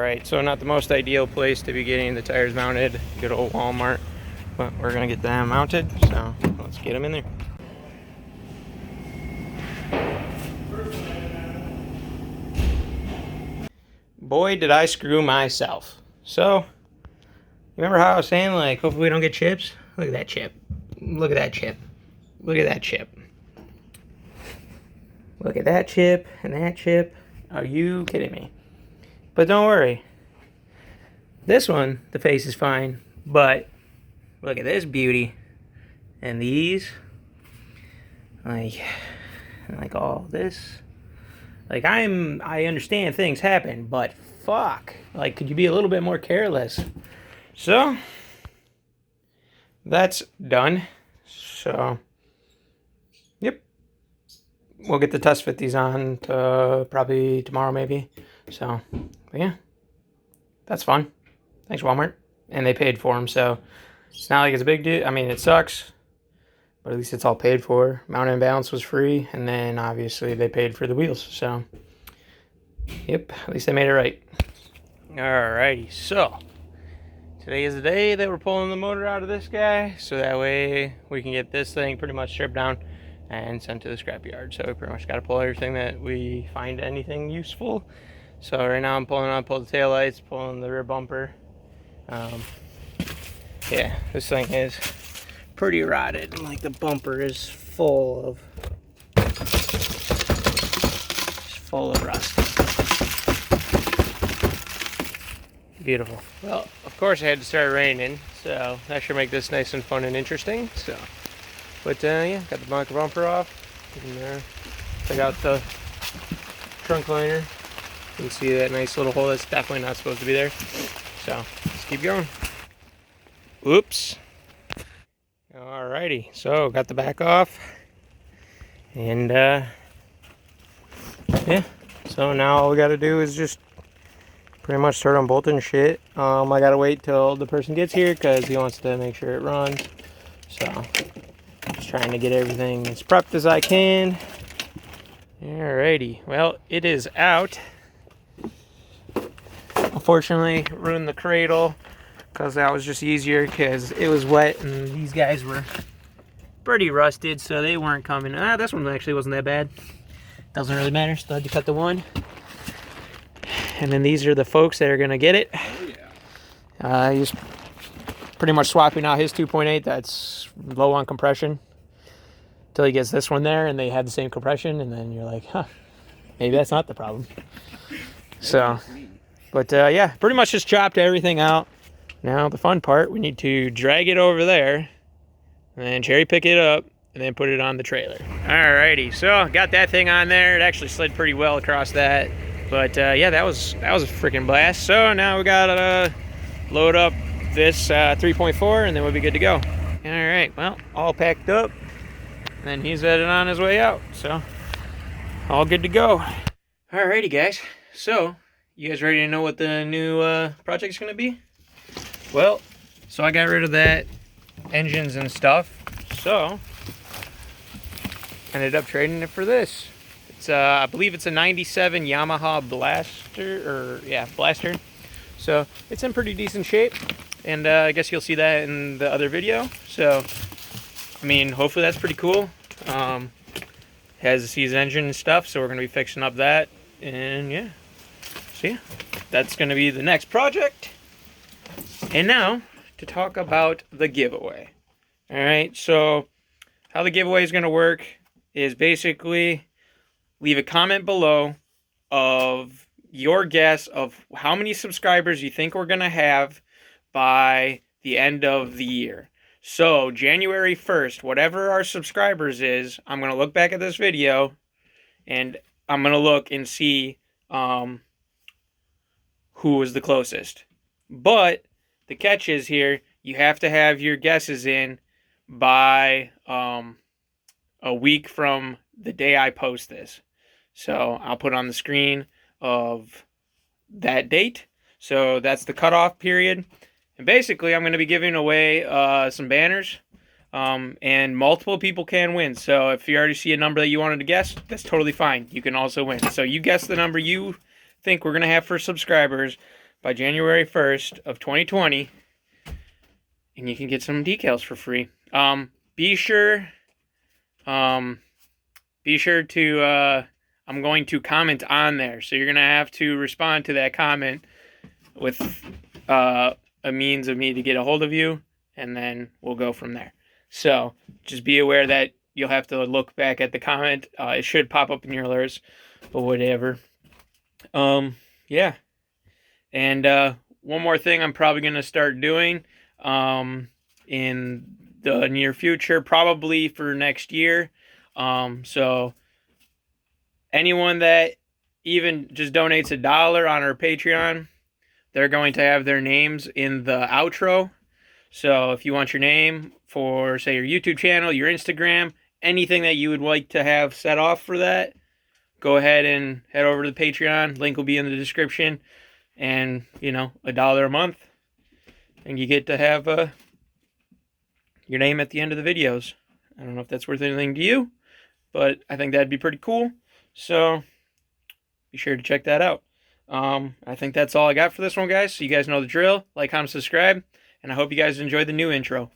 Alright, so not the most ideal place to be getting the tires mounted. Good old Walmart. But we're going to get them mounted, so let's get them in there. Boy, did I screw myself. So, remember how I was saying, like, hopefully we don't get chips? Look at that chip. Look at that chip. Look at that chip. Look at that chip and that chip. Are you kidding me? But don't worry. This one, the face is fine, but look at this beauty. And these, like all this. Like, I understand things happen, but fuck. Like, could you be a little bit more careless? So, that's done. So, yep. We'll get the test fit these on probably tomorrow, maybe. So, but yeah. That's fun. Thanks, Walmart. And they paid for them, so it's not like it's a big deal. I mean, it sucks, but at least it's all paid for. Mount and balance was free, and then obviously they paid for the wheels. So, yep, at least they made it right. Alrighty, so today is the day that we're pulling the motor out of this guy, so that way we can get this thing pretty much stripped down and sent to the scrapyard. So we pretty much got to pull everything that we find anything useful. So right now I'm pull the taillights, pulling the rear bumper. Yeah, this thing is pretty rotted, and like the bumper is full of rust. Beautiful. Well, of course it had to start raining, so that should make this nice and fun and interesting. So, but yeah, got the bumper off. And check out the trunk liner. You can see that nice little hole that's definitely not supposed to be there. So, let's keep going. Oops. Alrighty, so got the back off. And, yeah. So now all we gotta do is just pretty much start unbolting shit. I gotta wait till the person gets here because he wants to make sure it runs. So, just trying to get everything as prepped as I can. Alrighty, well, it is out. Unfortunately, ruined the cradle because that was just easier because it was wet and these guys were pretty rusted, so they weren't coming. This one actually wasn't that bad. Doesn't really matter, still had to cut the one. And then these are the folks that are going to get it. Oh, yeah. He's pretty much swapping out his 2.8 that's low on compression until he gets this one there and they have the same compression, and then you're like, huh, maybe that's not the problem. So, but yeah, pretty much just chopped everything out. Now the fun part, we need to drag it over there and then cherry pick it up and then put it on the trailer. Alrighty, so got that thing on there. It actually slid pretty well across that. But yeah, that was a freaking blast. So now we gotta load up this 3.4 and then we'll be good to go. Alright, well, all packed up. And then he's headed on his way out. So, all good to go. Alrighty, guys. So, you guys ready to know what the new project is going to be? Well, so I got rid of that engines and stuff. So, ended up trading it for this. It's I believe it's a 97 Yamaha Blaster. So, it's in pretty decent shape. And I guess you'll see that in the other video. So, I mean, hopefully that's pretty cool. Has a season engine and stuff, so we're going to be fixing up that. And yeah. So yeah, that's going to be the next project. And now, to talk about the giveaway. Alright, so how the giveaway is going to work is basically leave a comment below of your guess of how many subscribers you think we're going to have by the end of the year. So, January 1st, whatever our subscribers is, I'm going to look back at this video and I'm going to look and see who was the closest. But the catch is here, you have to have your guesses in by a week from the day I post this. So I'll put on the screen of that date. So that's the cutoff period. And basically, I'm going to be giving away some banners. And multiple people can win. So if you already see a number that you wanted to guess, that's totally fine. You can also win. So you guess the number you think we're going to have for subscribers by January 1st of 2020, and you can get some decals for free. Be sure to I'm going to comment on there, so you're gonna have to respond to that comment with a means of me to get a hold of you, and then we'll go from there. So just be aware that you'll have to look back at the comment. It should pop up in your alerts, but whatever. Yeah. And one more thing I'm probably gonna start doing in the near future, probably for next year. So anyone that even just donates $1 on our Patreon, they're going to have their names in the outro. So if you want your name for, say, your YouTube channel, your Instagram, anything that you would like to have set off for that, go ahead and head over to the Patreon. Link will be in the description. And, you know, $1 a month, and you get to have your name at the end of the videos. I don't know if that's worth anything to you, but I think that'd be pretty cool. So be sure to check that out. I think that's all I got for this one, guys. So you guys know the drill. Like, comment, subscribe, and I hope you guys enjoyed the new intro.